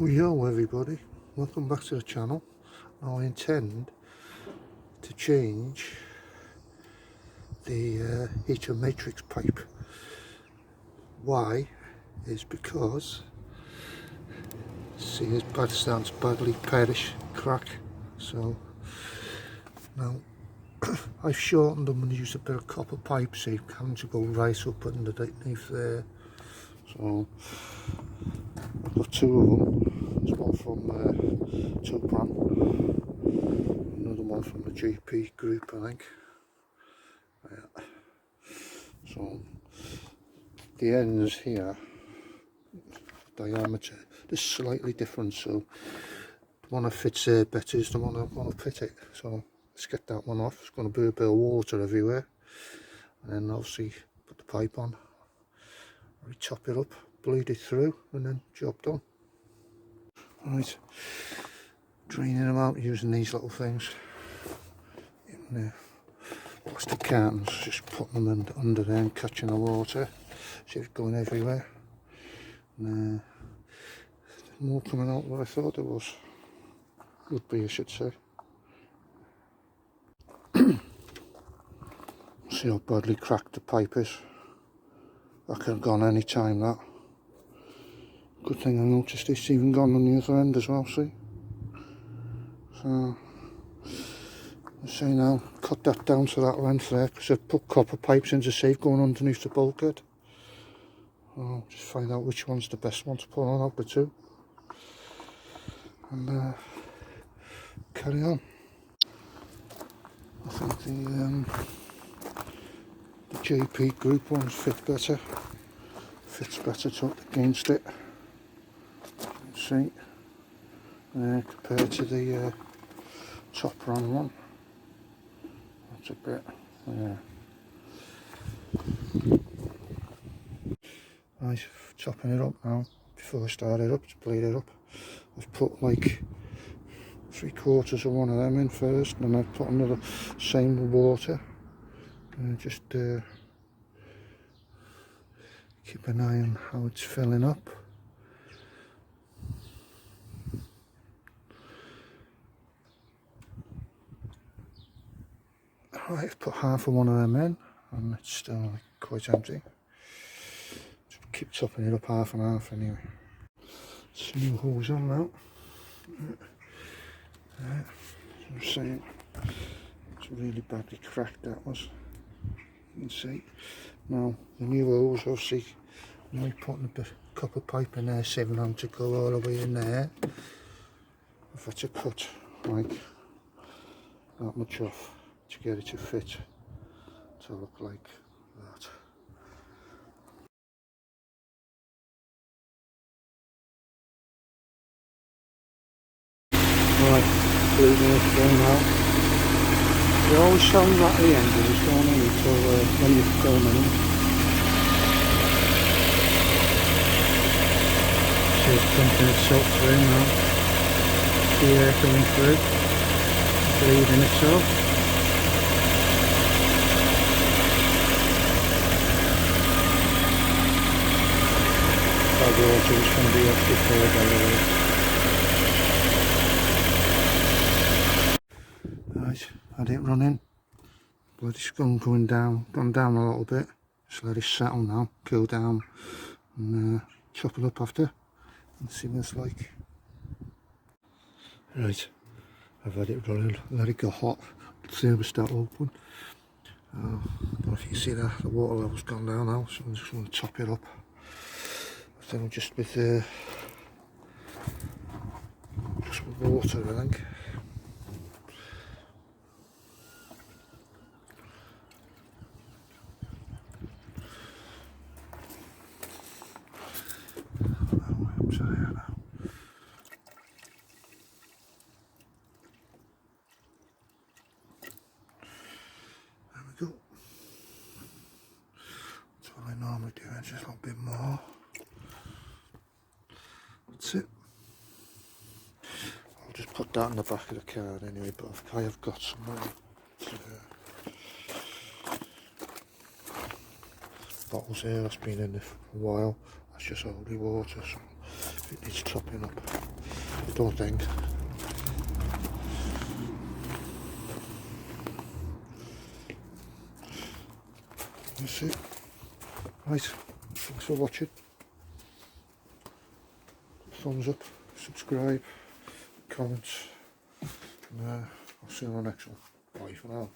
Yo everybody, welcome back to the channel. Now I intend to change the heater matrix pipe. Why is because, see, it's bad, stands badly perish, crack. So now I've shortened them and used a bit of copper pipe, so you having to go right up underneath there. So I've got two of them. There's one from another one from the GP group, I think. Yeah. So the ends here, diameter is slightly different, so the one that fits there better is the one I'm going to fit it. So let's get that one off. It's going to be a bit of water everywhere, and then obviously put the pipe on, re-top it up, bleed it through, and then job done. Right, draining them out using these little things in the plastic cartons, just putting them under there and catching the water, see it's going everywhere. And more coming out what I thought it was, would be, I should say. See how badly cracked the pipe is. That could have gone any time, that. Good thing I noticed it's even gone on the other end as well, see? So, I say now, cut that down to that length there, because I've put copper pipes in to save going underneath the bulkhead. I'll just find out which one's the best one to put on out the two. And carry on. I think the JP group ones fits better against it. See, compared to the top run one, that's a bit, yeah. Right, chopping it up now. Before I start it up, to bleed it up, I've put like 3/4 of one of them in first, and I've put another same with water, and just keep an eye on how it's filling up. Right, I've put half of one of them in, and it's still quite empty. Just keep topping it up half and half anyway. Some new hose on now. Yeah, as I was saying, it's really badly cracked, that was. You can see. Now, the new hose, obviously, now we're putting a bit of copper pipe in there, saving them to go all the way in there. I've had to cut like that much off to get it to fit to look like that. Right, bleeding it going out. They always sound right at the end of this, don't they, until when you're filming them. So it's pumping itself through now. The air coming through, bleeding itself. The water was going to be off before, by the way. Right, had it running. Bloody scum going down, gone down a little bit. Just let it settle now, cool down, and chop it up after and see what it's like. Right, I've had it running, let it go hot, thermostat open. I don't know if you can see that, the water level's gone down now, so I'm just going to top it up. Then just with water, I think. I'm sorry now. There we go. That's what I normally do, just a little bit more. That's it. I'll just put that in the back of the car anyway, but I have got some bottles here that's been in there for a while. That's just holy water, so it needs topping up. don't think. That's it. Right, thanks for watching. Thumbs up, subscribe, comments, and I'll see you on the next one. Bye for now.